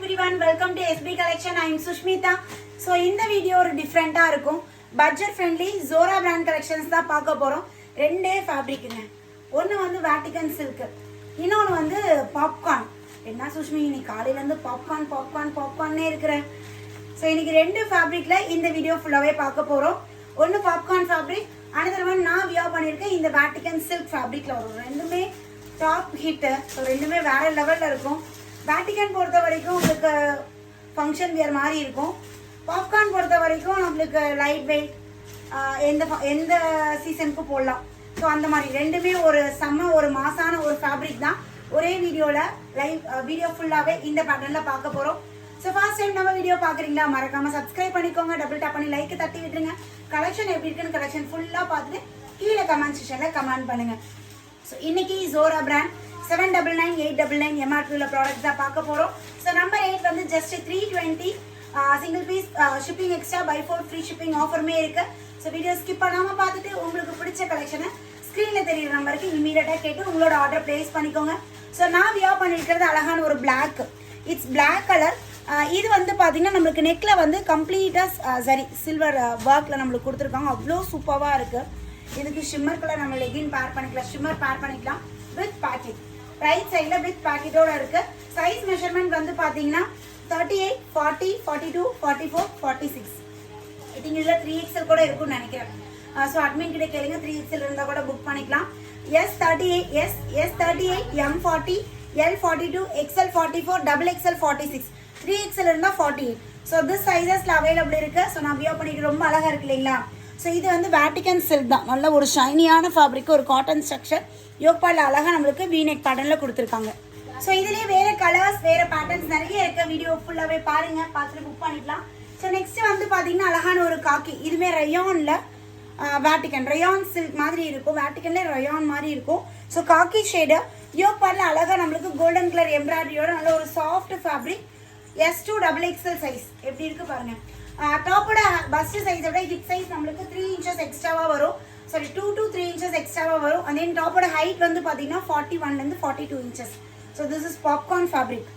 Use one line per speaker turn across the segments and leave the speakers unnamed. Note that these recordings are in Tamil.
everyone, welcome to SB Collection. I am Sushmita. So இந்த வீடியோ ஒரு டிஃபரெண்டா இருக்கும். Budget friendly Zora brand collections தான் பார்க்க போறோம். ரெண்டே ஃபேப்ரிக்ங்க. ஒன்னு வந்து Vatican silk. இன்னொன்னு வந்து பாப்கார்ன். என்ன சுஷ்மி நீ காலையில இருந்து பாப்கார்ன்னே இருக்கற. சோ இன்னைக்கு ரெண்டு ஃபேப்ரிக்ல இந்த வீடியோ ஃபுல்லாவே பார்க்க போறோம். ஒன்னு பாப்கார்ன் ஃபேப்ரிக், another one நான் வியர் பண்ணிருக்கேன் இந்த Vatican silk ஃபேப்ரிக்ல வரும். ரெண்டுமே டாப் ஹிட். சோ ரெண்டுமே வேற லெவல்ல இருக்கும். Vatican பொறுத்த வரைக்கும் உங்களுக்கு ஃபங்க்ஷன் வியர் மாதிரி இருக்கும். பாப்கார்ன் பொறுத்த வரைக்கும் நம்மளுக்கு லைட் வெயிட் எந்த சீசனுக்கு போடலாம். ஸோ அந்த மாதிரி ரெண்டுமே ஒரு செம்ம ஒரு மாசான ஒரு ஃபேப்ரிக் தான். ஒரே வீடியோ ஃபுல்லாகவே இந்த பேட்டர்னில் பார்க்க போகிறோம். ஸோ ஃபர்ஸ்ட் டைம் நம்ம வீடியோ பார்க்குறீங்களா, மறக்காமல் சப்ஸ்கிரைப் பண்ணிக்கோங்க, டபுள் டேப் பண்ணி லைக் தட்டி விட்டுருங்க. கலெக்ஷன் எப்படி இருக்குன்னு கலெக்ஷன் ஃபுல்லாக பார்த்துட்டு கீழே கமெண்ட் செக்ஷனில் கமெண்ட் பண்ணுங்கள். ஸோ இன்னைக்கு Zora brand 799 899 MRP ப்ராடக்ட் தான் பார்க்க போகிறோம். ஸோ நம்பர் 8 வந்து just 320 single piece shipping extra buy 4 free shipping ஆஃபருமே இருக்கு. ஸோ வீடியோ ஸ்கிப் பண்ணாமல் பார்த்துட்டு உங்களுக்கு பிடிச்ச கலெக்ஷனை ஸ்க்ரீனில் தெரியுற நம்பருக்கு இமீடியட்டாக கேட்டு உங்களோட ஆர்டர் பிளேஸ் பண்ணிக்கோங்க. ஸோ நான் வியர் பண்ணியிருக்கிறது அழகான ஒரு பிளாக், இட்ஸ் பிளாக் கலர். இது வந்து பார்த்தீங்கன்னா நம்மளுக்கு நெக்கில் வந்து கம்ப்ளீட்டாக சரி சில்வர் ஒர்க்கில் நம்மளுக்கு கொடுத்துருக்காங்க. அவ்வளோ சூப்பராக இருக்குது. இதுக்கு ஷிம்மர் கலர் நம்ம லெகின் பேர் பண்ணிக்கலாம், ஷிம்மர் பேர் பண்ணிக்கலாம் வித் பேக்கெட். ரைட் சைடில் வித் பேக்கெட்டோட இருக்கு. சைஸ் மெஷர்மெண்ட் வந்து பார்த்தீங்கன்னா 38, 40, 42, 44, 46. ஐ திங்க் இதில் 3XL கூட இருக்கும்னு நினைக்கிறேன். ஸோ அட்மின் கிட்ட கேளுங்க, 3XL இருந்தால் கூட புக் பண்ணிக்கலாம். S38, S38, M40, L42, XL44, XXL 46, 3XL இருந்தால் 48. ஸோ திஸ் சைஸஸில் அவைலபிள் இருக்கு. ஸோ நான் வியர் பண்ணிட்டு ரொம்ப அழகாக இருக்கு இல்லைங்களா. ஸோ இது வந்து Vatican silk தான், நல்ல ஒரு ஷைனியான ஃபேப்ரிக், ஒரு காட்டன் ஸ்ட்ரக்சர். யோக்பால அழகாக நம்மளுக்கு வீநெக் பேட்டர்னில் கொடுத்துருக்காங்க. ஸோ இதுலேயே வேறு கலர்ஸ் வேறு பேட்டர்ன்ஸ் நிறைய இருக்க. வீடியோ ஃபுல்லாகவே பாருங்க, பார்த்துட்டு புக் பண்ணிக்கலாம். ஸோ நெக்ஸ்ட் வந்து பார்த்தீங்கன்னா அழகான ஒரு காக்கி, இதுவுமே ரயானில் Vatican ரயான் சில்க் மாதிரி இருக்கும். Vaticanலேயே ரயான் மாதிரி இருக்கும். ஸோ காக்கி ஷேடு யோக்பால அழகாக நம்மளுக்கு கோல்டன் கலர் எம்ப்ராய்டரியோட நல்ல ஒரு soft fabric. S2 XXL size எப்படி இருக்கு பாருங்க. டாப்போட பஸ்ட் சைஸோட ஹிப் சைஸ் நம்மளுக்கு 3 inches எக்ஸ்ட்ராவாக வரும். சாரி 2 to 3 inches எக்ஸ்ட்ராவாக வரும். அண்ட் தென் டாப்போட ஹைட் வந்து பார்த்தீங்கன்னா 41 to 42 inches. So this is popcorn fabric.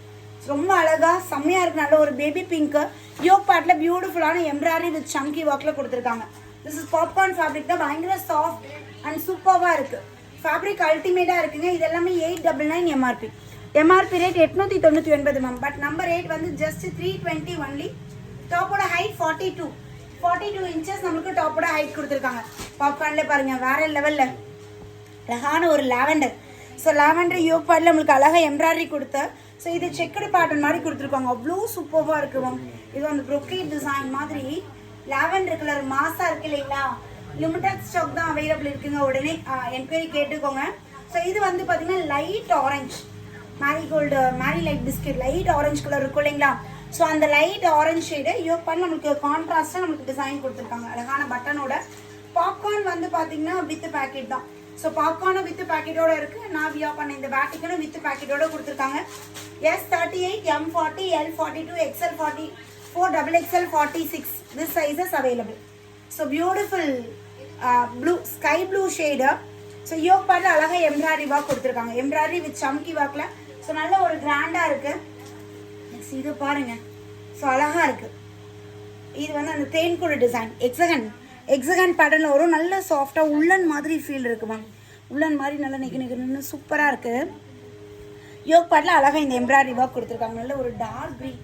ரொம்ப அழகாக செம்மையாக இருக்கு. நல்ல ஒரு பேபி பிங்க்கு யோக் பார்ட்டில் பியூட்டிஃபுல்லான எம்ப்ராய்டரி வித் சம்கி ஒர்க்கில் கொடுத்துருக்காங்க. திஸ் இஸ் பாப்கார்ன் ஃபேப்ரிக் தான். பயங்கர சாஃப்ட் அண்ட் சூப்பராக இருக்குது. ஃபேப்ரிக் அல்டிமேட்டாக இருக்குங்க. இது எல்லாமே 899 MRP. MRP rate 899 ma'am. But number 8 வந்து ஜஸ்ட் 320 ஒன்லி. டாப்போட ஹைட் 42 inches நம்மளுக்கு டாப்போட ஹைட் கொடுத்துருக்காங்க. பாப்கார்ன்ல பாருங்க வேற லெவல்ல அழகான ஒரு லாவெண்டர். ஸோ லாவெண்டர் யோக் பார்ட்டில் நம்மளுக்கு அழகாக எம்ப்ராய்டரி கொடுத்த. ஸோ இது செக்குடு பேட்டர்ன் மாதிரி கொடுத்துருக்காங்க. அவ்வளோ சூப்பராக இருக்கு மேம். இது வந்து ப்ரொக்கேட் டிசைன் மாதிரி லாவெண்டர் கலர் மாசா இருக்கு இல்லைங்களா. லிமிடெட் ஸ்டாக் தான் அவைலபிள் இருக்குங்க. உடனே என்கொயரி கேட்டுக்கோங்க. ஸோ இது வந்து பார்த்தீங்கன்னா light orange marigold Marie light biscuit light orange colour இருக்கும் இல்லைங்களா. ஸோ அந்த லைட் ஆரஞ்சு ஷேடு யோக் பண்ணி நம்மளுக்கு கான்ட்ராஸ்டாக நம்மளுக்கு டிசைன் கொடுத்துருக்காங்க அழகான பட்டனோட. பாப்கார்ன் வந்து பார்த்தீங்கன்னா வித் பேக்கெட் தான். ஸோ பாப்கார்னும் வித் பேக்கெட்டோட இருக்கு. நான் வியர் பண்ண இந்த Vaticanம் வித் பேக்கெட்டோட கொடுத்துருக்காங்க. S38, M40, L42, XL44, XXL 46. This sizes available. So beautiful blue sky blue shade. So yoke பார்ட்டில் அழகாக எம்ப்ராய்டரி ஒர்க் கொடுத்துருக்காங்க. எம்ப்ராய்டரி வித் சம்கி ஒர்க்கில். ஸோ நல்ல ஒரு கிராண்டாக இருக்கு. இது பாருங்க. ஸோ அழகா இருக்கு. இது வந்து அந்த தேன்கூட டிசைன் எக்ஸகன் பேட்டர்ல வரும். நல்ல சாஃப்டா உள்ளன் மாதிரி ஃபீல் இருக்கு மேம். உள்ளன் மாதிரி நல்லா நிற்க சூப்பரா இருக்கு. யோக் பார்ட்ல அழகா இந்த எம்ப்ராய்டரி ஒர்க் கொடுத்துருக்காங்க. நல்ல ஒரு dark green.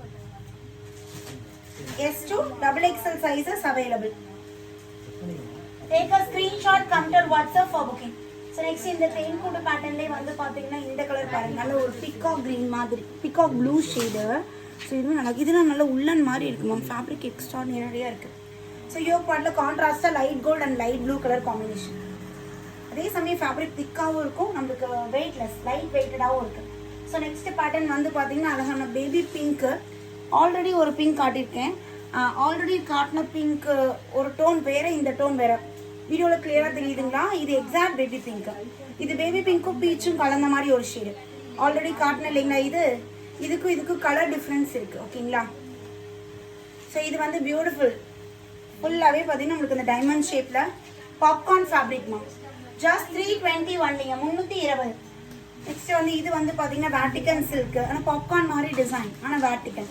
S2 XXL sizes available. Take a screenshot, come to WhatsApp for booking. So next இந்த தேன்கூடு பேட்டர்ன்லேயே வந்து பார்த்தீங்கன்னா இந்த கலர் பாருங்க. நல்ல ஒரு பிகாக் க்ரீன் மாதிரி பிகாக் ப்ளூ ஷேடு. ஸோ இதுவும் நல்லா இதெல்லாம் நல்ல உள்ளன் மாதிரி இருக்கு மேம். ஃபேப்ரிக் எக்ஸ்ட்ராடினரியாக இருக்குது. ஸோ யோக் பார்ட்டில் கான்ட்ராஸ்டாக light gold and light blue colour combination. அதே சமயம் ஃபேப்ரிக் திக்காகவும் இருக்கும், நம்மளுக்கு வெயிட்லெஸ் லைட் வெயிட்டடாகவும் இருக்குது. ஸோ நெக்ஸ்ட் பேட்டர்ன் வந்து பார்த்தீங்கன்னா அழகான பேபி பிங்க்கு. ஆல்ரெடி ஒரு பிங்க் காட்டியிருக்கேன். ஆல்ரெடி காட்டின பிங்க் ஒரு டோன் வேறு, இந்த டோன் வேறு. வீடியோவில் கிளியராக தெரியுதுங்களா. இது எக்ஸாக்ட் பேபி பிங்க். இது பேபி பிங்க்கும் பீச்சும் கலந்த மாதிரி ஒரு ஷேடு. ஆல்ரெடி காட்டின இல்லைங்களா. இதுக்கும் கலர் டிஃப்ரென்ஸ் இருக்குது. ஓகேங்களா. ஸோ இது வந்து பியூட்டிஃபுல் ஃபுல்லாகவே பார்த்தீங்கன்னா உங்களுக்கு இந்த டைமண்ட் ஷேப்பில் popcorn fabric ma'am. Just 320 ஒன்லிங்க. 320. Next வந்து இது வந்து பார்த்தீங்கன்னா வேட்டிகன் சில்க், ஆனால் பாப்கார்ன் மாதிரி டிசைன், ஆனால் வேட்டிகன்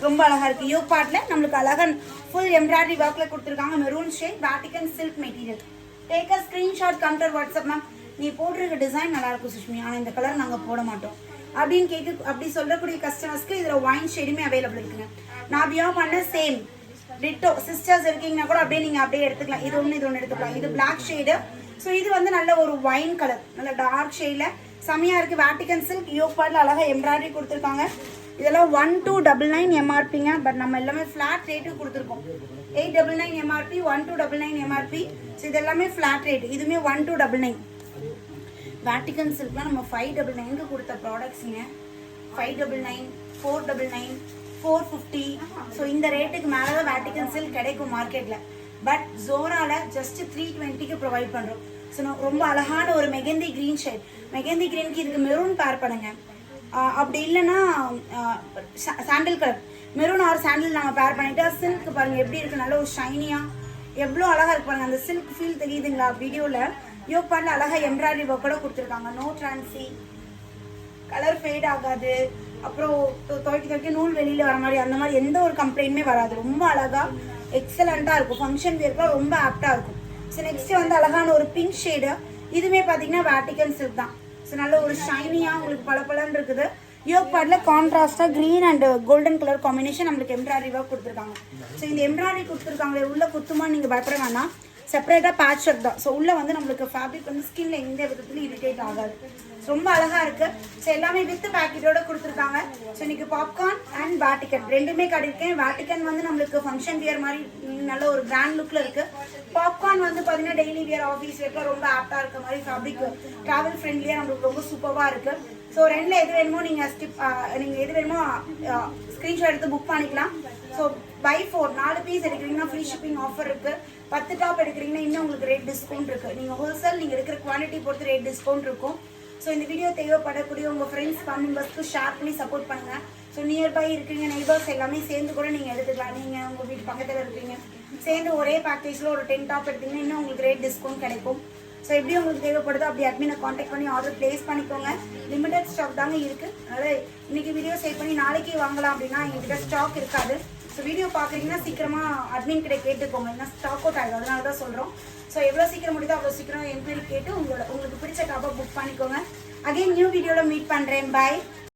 ரொம்ப அழகா இருக்கு. யோக் பார்ட்ல நம்மளுக்கு அழகா ஃபுல் எம்ப்ராய்டரி ஒர்க்ல கொடுத்துருக்காங்க. Maroon shade Vatican silk material. Take a screenshot computer WhatsApp ma'am. நீ போட்டிருக்க டிசைன் நல்லா இருக்கும் சுஷ்மி, ஆனால் இந்த கலர் நாங்கள் போட மாட்டோம் அப்படின்னு அப்படி சொல்லக்கூடிய கஸ்டமர்ஸ்க்கு இதில் ஒயின் ஷேடுமே அவைலபிள் இருக்குங்க. நான் பியா பண்ண சேம் டிட்டோ சிஸ்டர்ஸ் இருக்கீங்கன்னா கூட அப்படியே நீங்கள் அப்படியே எடுத்துக்கலாம். இது ஒன்று எடுத்துக்கலாம். இது பிளாக் ஷேடு. ஸோ இது வந்து நல்ல ஒரு ஒயின் கலர், நல்ல டார்க் ஷேடில் செமையாக இருக்குது. வேட்டிகன் சில்க் யோக் பார்ட்டில் அழகாக எம்ப்ராய்டரி கொடுத்துருக்காங்க. இதெல்லாம் 1299 எம்ஆர்பிங்க. பட் நம்ம எல்லாமே ஃப்ளாட் ரேட்டு கொடுத்துருக்கோம். 899 எம்ஆர்பி, 1299 எம்ஆர்பி. ஸோ இது எல்லாமே ஃப்ளாட் ரேட். இதுவுமே 1299. வேட்டிகன் சில்க்லாம் நம்ம 599க்கு கொடுத்த ப்ராடக்ட்ஸுங்க. 599, 499, 450. ஸோ இந்த ரேட்டுக்கு மேலே தான் வேட்டிகன் சில்க் கிடைக்கும் மார்க்கெட்டில். பட் ஜோரால ஜஸ்ட் 320க்கு ப்ரொவைட் பண்ணுறோம். ஸோ ரொம்ப அழகான ஒரு மெகந்தி க்ரீன் ஷேட். மெகந்தி க்ரீனுக்கு இதுக்கு மெரூன் பேர் பண்ணுங்க. அப்படி இல்லைன்னா சாண்டில் கலர், மெரூன் ஆர் சாண்டில் நாங்கள் பேர் பண்ணிட்டா சில்க் பாருங்கள் எப்படி இருக்குது, நல்ல ஒரு ஷைனியாக எவ்வளோ அழகாக இருக்கு பாருங்கள். அந்த சில்க் ஃபீல் தெரியுதுங்களா வீடியோவில்? யோக் பார்ட்டில் அழகாக எம்ப்ராய்டரி ஒர்க்கோட கொடுத்துருக்காங்க. நோ ட்ரான்சி, கலர் ஃபேட் ஆகாது, அப்புறம் துவைக்க நூல் வெளியில் வர மாதிரி அந்த மாதிரி எந்த ஒரு கம்ப்ளைண்ட்டுமே வராது. ரொம்ப அழகாக எக்ஸலண்ட்டாக இருக்கும். ஃபங்க்ஷன் வியர்க்குலாம் ரொம்ப ஆப்டாக இருக்கும். ஸோ நெக்ஸ்ட் வந்து அழகான ஒரு பிங்க் ஷேடு. இதுவுமே பார்த்தீங்கன்னா வேட்டிகன் சில்க் தான். ஸோ நல்ல ஒரு ஷைனியாக உங்களுக்கு பளபளன்னு இருக்குது. யோக் பார்ட்டில் கான்ட்ராஸ்டாக green and golden colour combination நம்மளுக்கு எம்ப்ராய்டரி ஒர்க் கொடுத்துருக்காங்க. ஸோ இந்த எம்ப்ராய்டரி கொடுத்துருக்காங்களே உள்ள குத்துமா நீங்கள் பயப்பட வேணாம், செப்பரேட்டாக பேட்ச் ஒர்க் தான். ஸோ உள்ளே வந்து நம்மளுக்கு ஃபேப்ரிக் வந்து ஸ்கின்ல எந்த விதத்துலையும் இரிட்டேட் ஆகாது. ரொம்ப அழகாக இருக்குது. ஸோ எல்லாமே வித் பேக்கெட்டோட கொடுத்துருக்காங்க. ஸோ இன்னைக்கு பாப்கார்ன் அண்ட் வேட்டிகன் ரெண்டுமே காட்டியிருக்கேன். வேட்டிகன் வந்து நம்மளுக்கு ஃபங்க்ஷன் வியர் மாதிரி நல்ல ஒரு கிராண்ட் லுக்கில் இருக்குது. பாப்கார்ன் வந்து பார்த்தீங்கன்னா டெய்லி வியர், ஆஃபீஸ் வியர்லாம் ரொம்ப ஆப்டாக இருக்க மாதிரி ஃபேப்ரிக், ட்ராவல் ஃப்ரெண்ட்லியாக நம்மளுக்கு ரொம்ப சூப்பராக இருக்குது. ஸோ ரெண்டில் எது வேணுமோ நீங்கள் எது வேணுமோ ஸ்க்ரீன்ஷாட் எடுத்து புக் பண்ணிக்கலாம். ஸோ பை 4 4 பீஸ் எடுக்கிறீங்கன்னா ஃப்ரீ ஷிப்பிங் ஆஃபர் இருக்குது. 10 டாப் எடுக்கிறீங்கன்னா இன்னும் உங்களுக்கு ரேட் டிஸ்கவுண்ட் இருக்குது. நீங்கள் ஹோல்சேல் நீங்கள் எடுக்கிற குவான்டிட்டி பொறுத்து ரேட் டிஸ்கவுண்ட் இருக்கும். ஸோ இந்த வீடியோ தேவைப்படக்கூடிய உங்கள் ஃப்ரெண்ட்ஸ் மெம்பர்ஸ்க்கு ஷேர் பண்ணி சப்போர்ட் பண்ணுங்கள். ஸோ நியர்பை இருக்கீங்க நெய்பர்ஸ் எல்லாமே சேர்ந்து கூட நீங்கள் எடுத்துக்கலாம். நீங்கள் உங்கள் வீட்டு பக்கத்தில் இருக்கீங்க சேர்ந்து ஒரே பேக்கேஜில் ஒரு 10 டாப் எடுத்தீங்கன்னா இன்னும் உங்களுக்கு ரேட் டிஸ்கவுண்ட் கிடைக்கும். ஸோ எப்படி உங்களுக்கு தேவைப்படுதோ அப்படி அட்மினை காண்டாக்ட் பண்ணி ஆர்டர் பிளேஸ் பண்ணிக்கோங்க. லிமிடெட் ஸ்டாக் தாங்க இருக்குது. அதனால் இன்றைக்கி வீடியோ சேவ் பண்ணி நாளைக்கு வாங்கலாம் அப்படின்னா எங்ககிட்ட ஸ்டாக் இருக்காது. ஸோ வீடியோ பார்க்குறீங்கன்னா சீக்கிரமாக அட்மின் கிட்ட கேட்டுக்கோங்க, ஏன்னா ஸ்டாக் அவுட் ஆகிடும். அதனால தான் சொல்கிறோம். ஸோ எவ்வளோ சீக்கிரம் முடியுதோ அவ்வளோ சீக்கிரம் என்கொயரி கேட்டு உங்களுக்கு பிடிச்ச டாப்பாக புக் பண்ணிக்கோங்க. அகைன் நியூ வீடியோவில் மீட் பண்ணுறேன். பை.